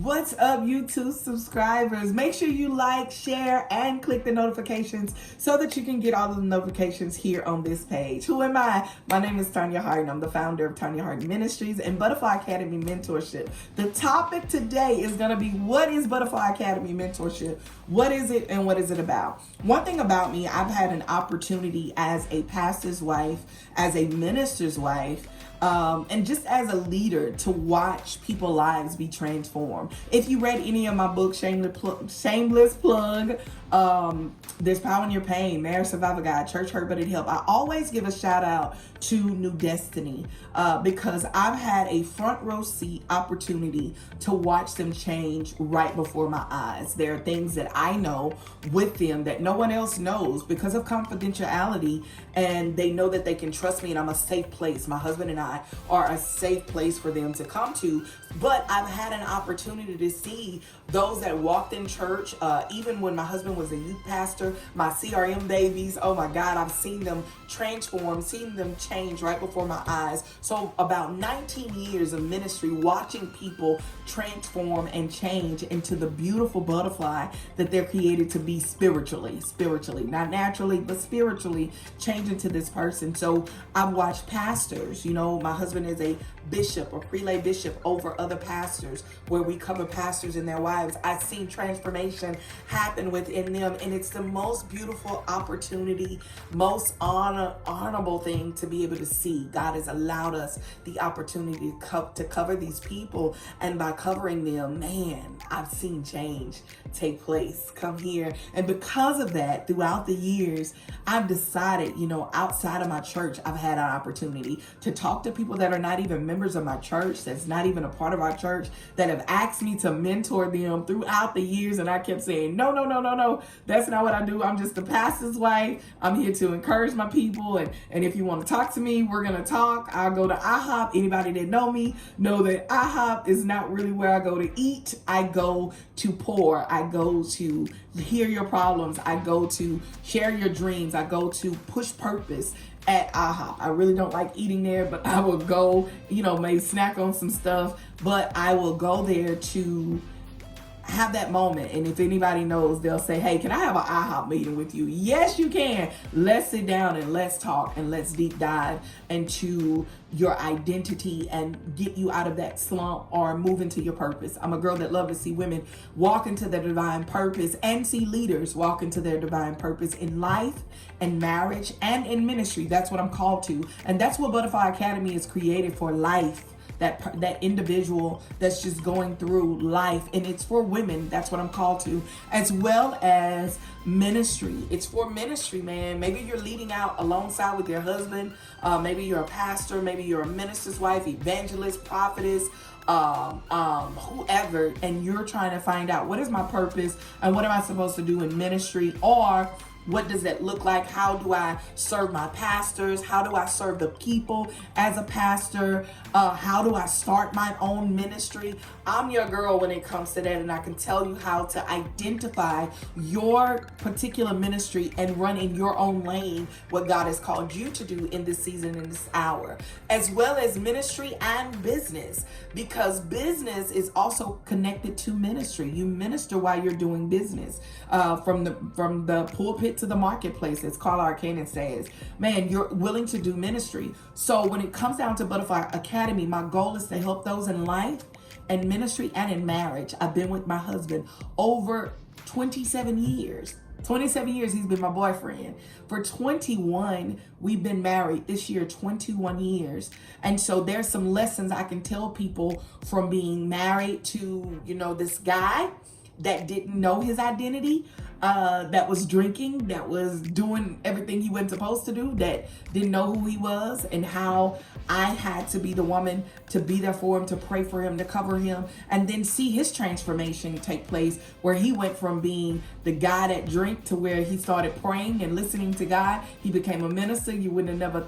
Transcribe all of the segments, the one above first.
What's up, YouTube subscribers? Make sure you like, share, and click the notifications so that you can get all of the notifications here on this page. Who am I? My name is Tonya Harden. I'm the founder of Tonya Harden Ministries and Butterfly Academy Mentorship. The topic today is going to be, what is Butterfly Academy Mentorship? What is it and what is it about? One thing about me, I've had an opportunity as a pastor's wife, as a minister's wife, and just as a leader to watch people's lives be transformed. If you read any of my books, shameless plug, There's Power in Your Pain, Marriage Survival Guide, Church Hurt But It Help, I always give a shout out to New Destiny because I've had a front row seat opportunity to watch them change right before my eyes. There are things that I know with them that no one else knows because of confidentiality, and they know that they can trust me and I'm a safe place. My husband and I are a safe place for them to come to. But I've had an opportunity to see those that walked in church, even when my husband was a youth pastor, my CRM babies, oh my God, I've seen them transform, seen them change right before my eyes. So about 19 years of ministry, watching people transform and change into the beautiful butterfly that they're created to be spiritually, not naturally, but spiritually change into this person. So I've watched pastors, my husband is a bishop or prelay bishop over other pastors, where we cover pastors and their wives. I've seen transformation happen within them, and it's the most beautiful opportunity, most honorable thing to be able to see. God has allowed us the opportunity to cover these people, and by covering them, man, I've seen change take place. Come here. And because of that, throughout the years, I've decided, outside of my church, I've had an opportunity to talk to people that are not even members of my church, that's not even a part of our church, that have asked me to mentor them throughout the years. And I kept saying, no, that's not what I do. I'm just a pastor's wife. I'm here to encourage my people. And if you want to talk to me, we're going to talk. I'll go to IHOP. Anybody that know me know that IHOP is not really where I go to eat. I go to pour. I go to hear your problems. I go to share your dreams. I go to push purpose at IHOP. I really don't like eating there, but I will go, maybe snack on some stuff, but I will go there to have that moment. And if anybody knows, they'll say, hey, can I have an IHOP meeting with you? Yes, you can. Let's sit down and let's talk and let's deep dive into your identity and get you out of that slump or move into your purpose. I'm a girl that loves to see women walk into their divine purpose and see leaders walk into their divine purpose in life and marriage and in ministry. That's what I'm called to. And that's what Butterfly Academy is created for: life. That individual that's just going through life, and it's for women. That's what I'm called to, as well as ministry. It's for ministry, man. Maybe you're leading out alongside with your husband. Maybe you're a pastor. Maybe you're a minister's wife, evangelist, prophetess, whoever, and you're trying to find out, what is my purpose and what am I supposed to do in ministry, or what does that look like? How do I serve my pastors? How do I serve the people as a pastor? How do I start my own ministry? I'm your girl when it comes to that, and I can tell you how to identify your particular ministry and run in your own lane what God has called you to do in this season, in this hour, as well as ministry and business, because business is also connected to ministry. You minister while you're doing business, from the pulpit to the marketplace, as Carl Arcanen says. Man, you're willing to do ministry. So when it comes down to Butterfly Academy, my goal is to help those in life and ministry and in marriage. I've been with my husband over 27 years. 27 years he's been my boyfriend. For 21, we've been married. This year, 21 years. And so there's some lessons I can tell people from being married to, this guy that didn't know his identity, that was drinking, that was doing everything he wasn't supposed to do, that didn't know who he was, and how I had to be the woman to be there for him, to pray for him, to cover him, and then see his transformation take place, where he went from being the guy that drank to where he started praying and listening to God. He became a minister. I wouldn't have never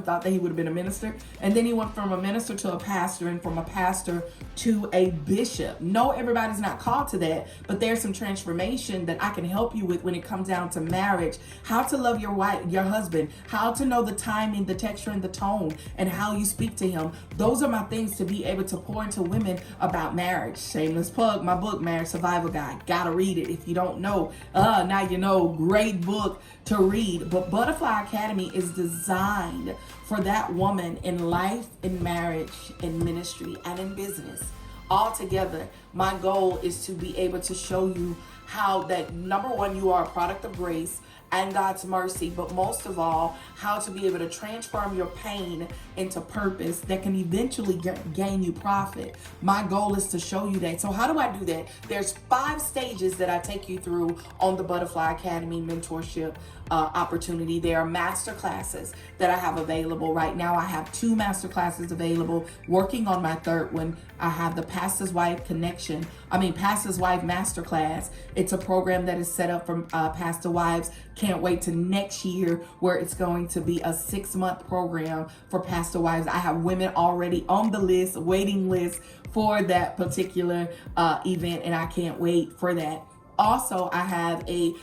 thought that he would have been a minister. And then he went from a minister to a pastor, and from a pastor to a bishop. No, everybody's not called to that, but there's some transformation information that I can help you with when it comes down to marriage, how to love your wife, your husband, how to know the timing, the texture, and the tone, and how you speak to him. Those are my things to be able to pour into women about marriage. Shameless plug, my book, Marriage Survival Guide. Gotta read it if you don't know. Now you know, great book to read. But Butterfly Academy is designed for that woman in life, in marriage, in ministry, and in business. All together, my goal is to be able to show you how that, number one, you are a product of grace and God's mercy, but most of all, how to be able to transform your pain into purpose that can eventually gain you profit. My goal is to show you that. So how do I do that? There's 5 stages that I take you through on the Butterfly Academy mentorship opportunity. There are master classes that I have available right now. I have 2 master classes available, working on my 3rd one. I have the Pastor's Wife Masterclass. It's a program that is set up for pastor wives. Can't wait to next year, where it's going to be a 6-month program for pastor wives. I have women already on the list, waiting list for that particular event, and I can't wait for that. Also, I have a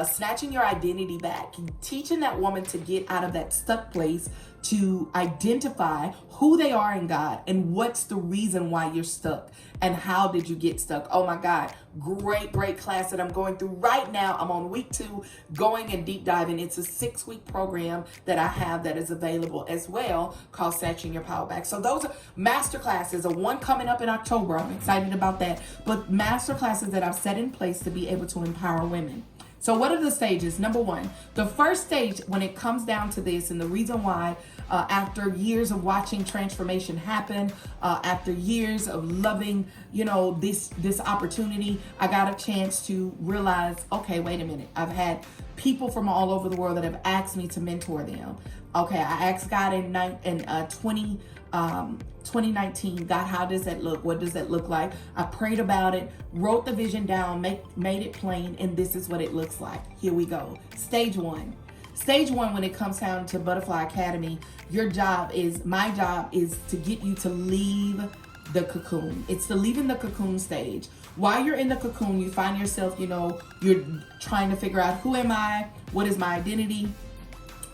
Snatching Your Identity Back, teaching that woman to get out of that stuck place, to identify who they are in God and what's the reason why you're stuck and how did you get stuck. Oh my God, great class that I'm going through right now. I'm on week 2, going and deep diving. It's a 6-week program that I have that is available as well, called Snatching Your Power Back. So those are master classes, a one coming up in October. I'm excited about that. But master classes that I've set in place to be able to empower women. So what are the stages? Number 1, the first stage when it comes down to this, and the reason why, after years of watching transformation happen, after years of loving, this opportunity, I got a chance to realize, okay, wait a minute. I've had people from all over the world that have asked me to mentor them. Okay, I asked God in 2019, God, how does that look? What does that look like? I prayed about it, wrote the vision down, made it plain, and this is what it looks like. Here we go. Stage 1. Stage 1, when it comes down to Butterfly Academy, my job is to get you to leave the cocoon. It's the leaving the cocoon stage. While you're in the cocoon, you find yourself, you're trying to figure out, who am I? What is my identity?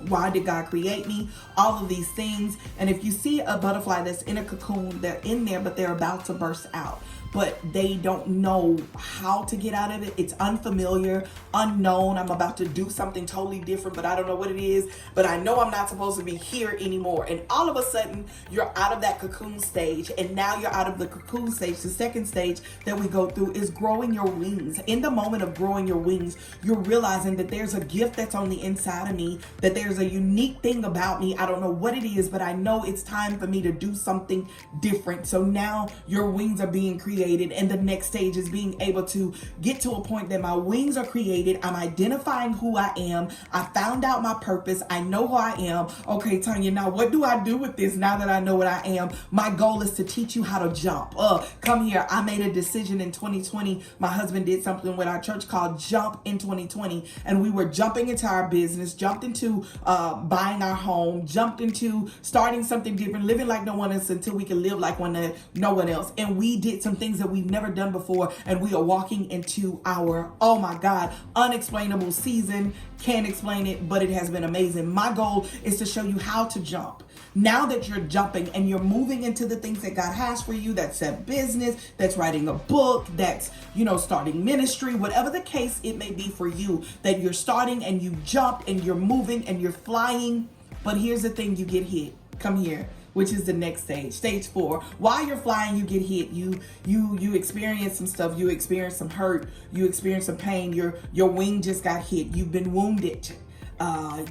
Why did God create me? All of these things. And if you see a butterfly that's in a cocoon, they're in there, but they're about to burst out, but they don't know how to get out of it. It's unfamiliar, unknown. I'm about to do something totally different, but I don't know what it is, but I know I'm not supposed to be here anymore. And all of a sudden, you're out of that cocoon stage, and now you're out of the cocoon stage. The second stage that we go through is growing your wings. In the moment of growing your wings, you're realizing that there's a gift that's on the inside of me, that there's a unique thing about me. I don't know what it is, but I know it's time for me to do something different. So now your wings are being created. And the next stage is being able to get to a point that my wings are created. I'm identifying who I am. I found out my purpose. I know who I am. Okay, Tonya, now what do I do with this now that I know what I am? My goal is to teach you how to jump. Come here. I made a decision in 2020. My husband did something with our church called Jump in 2020. And we were jumping into our business, jumped into buying our home, jumped into starting something different, living like no one else until we could live like no one else. And we did some things that we've never done before, and we are walking into our, oh my God, unexplainable season. Can't explain it, but it has been amazing. My goal is to show you how to jump. Now that you're jumping and you're moving into the things that God has for you, that's that business, that's writing a book, that's, starting ministry, whatever the case it may be for you, that you're starting and you jump and you're moving and you're flying. But here's the thing, you get hit. Come here. Which is the next stage, stage 4. While you're flying, you get hit. You experience some stuff. You experience some hurt. You experience some pain. Your wing just got hit. You've been wounded.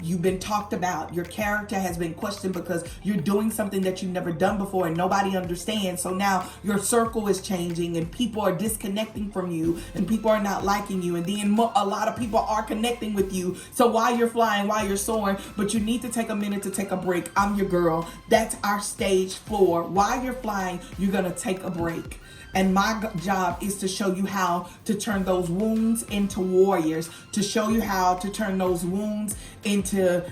You've been talked about. Your character has been questioned because you're doing something that you've never done before and nobody understands. So now your circle is changing and people are disconnecting from you and people are not liking you. And then a lot of people are connecting with you. So while you're flying, while you're soaring, but you need to take a minute to take a break. I'm your girl. That's our stage 4. While you're flying, you're going to take a break. And my job is to show you how to turn those wounds into warriors, to show you how to turn those wounds emotions into,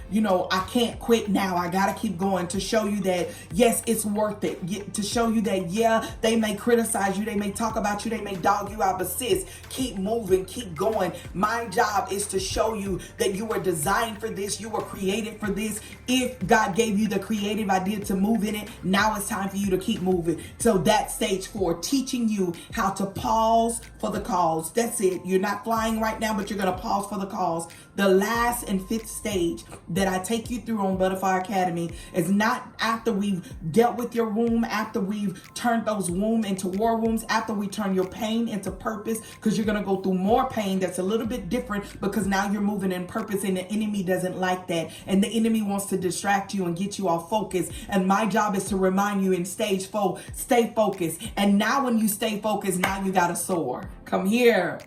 I can't quit now. I got to keep going, to show you that, yes, it's worth it. To show you that, yeah, they may criticize you. They may talk about you. They may dog you out, but sis, keep moving, keep going. My job is to show you that you were designed for this. You were created for this. If God gave you the creative idea to move in it, now it's time for you to keep moving. So that's stage 4, teaching you how to pause for the cause. That's it. You're not flying right now, but you're going to pause for the cause. The last and 5th stage that I take you through on Butterfly Academy is not after we've dealt with your womb, after we've turned those womb into war wombs, after we turn your pain into purpose, because you're going to go through more pain that's a little bit different, because now you're moving in purpose, and the enemy doesn't like that. And the enemy wants to distract you and get you off focus. And my job is to remind you in stage 4, stay focused. And now when you stay focused, now you got to soar. Come here.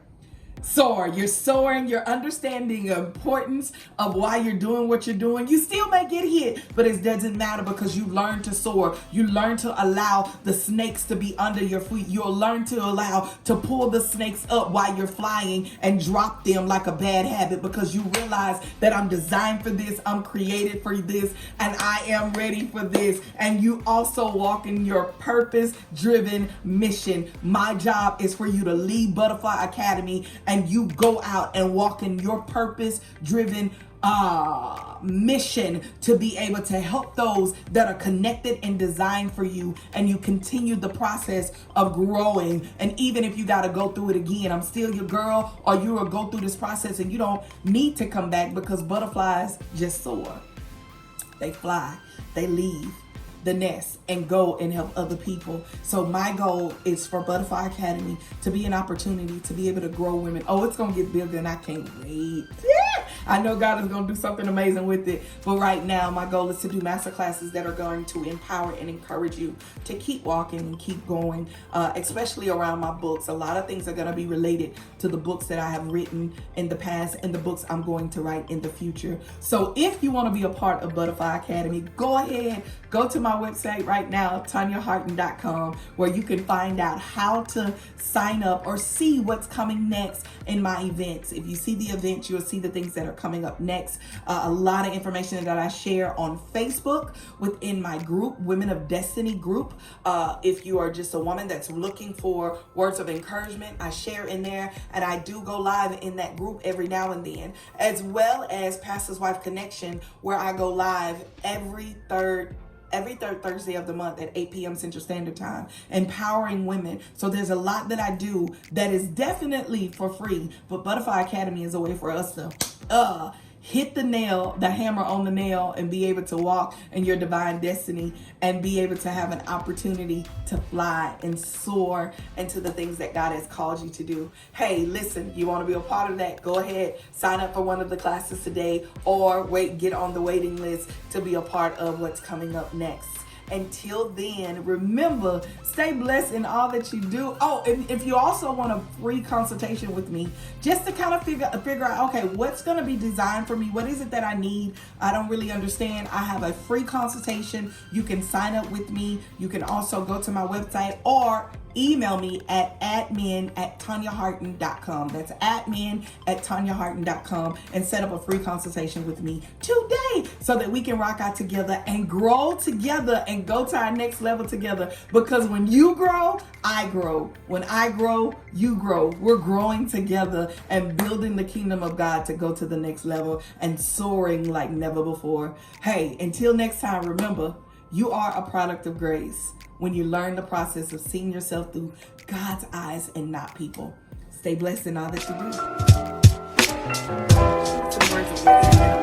Soar. You're soaring. You're understanding the importance of why you're doing what you're doing. You still may get hit, but it doesn't matter, because you learn to soar. You learn to allow the snakes to be under your feet. You'll learn to allow to pull the snakes up while you're flying and drop them like a bad habit, because you realize that I'm designed for this. I'm created for this, and I am ready for this. And you also walk in your purpose-driven mission. My job is for you to leave Butterfly Academy and you go out and walk in your purpose-driven mission to be able to help those that are connected and designed for you, and you continue the process of growing. And even if you got to go through it again, I'm still your girl, or you will go through this process and you don't need to come back, because butterflies just soar. They fly, they leave the nest and go and help other people. So my goal is for Butterfly Academy to be an opportunity to be able to grow women. Oh, it's gonna get bigger and I can't wait. Yeah! I know God is gonna do something amazing with it. But right now, my goal is to do masterclasses that are going to empower and encourage you to keep walking and keep going, especially around my books. A lot of things are gonna be related to the books that I have written in the past and the books I'm going to write in the future. So if you wanna be a part of Butterfly Academy, go ahead, go to my website right now, TonyaHarden.com, where you can find out how to sign up or see what's coming next in my events. If you see the events, you'll see the things that are coming up next. A lot of information that I share on Facebook within my group, Women of Destiny group. If you are just a woman that's looking for words of encouragement, I share in there, and I do go live in that group every now and then, as well as Pastor's Wife Connection, where I go live every third Thursday of the month at 8 p.m. Central Standard Time, empowering women. So there's a lot that I do that is definitely for free, but Butterfly Academy is a way for us to hit the hammer on the nail, and be able to walk in your divine destiny and be able to have an opportunity to fly and soar into the things that God has called you to do. Hey, listen, you want to be a part of that? Go ahead, sign up for one of the classes today, or get on the waiting list to be a part of what's coming up next. Until then, remember, stay blessed in all that you do. Oh, and if you also want a free consultation with me, just to kind of figure out, okay, what's going to be designed for me? What is it that I need? I don't really understand. I have a free consultation. You can sign up with me. You can also go to my website or email me at admin@TonyaHarden.com. That's admin@TonyaHarden.com, and set up a free consultation with me today so that we can rock out together and grow together and go to our next level together. Because when you grow, I grow. When I grow, you grow. We're growing together and building the kingdom of God to go to the next level and soaring like never before. Hey, until next time, remember, you are a product of grace when you learn the process of seeing yourself through God's eyes and not people. Stay blessed in all that you do. Some words of wisdom.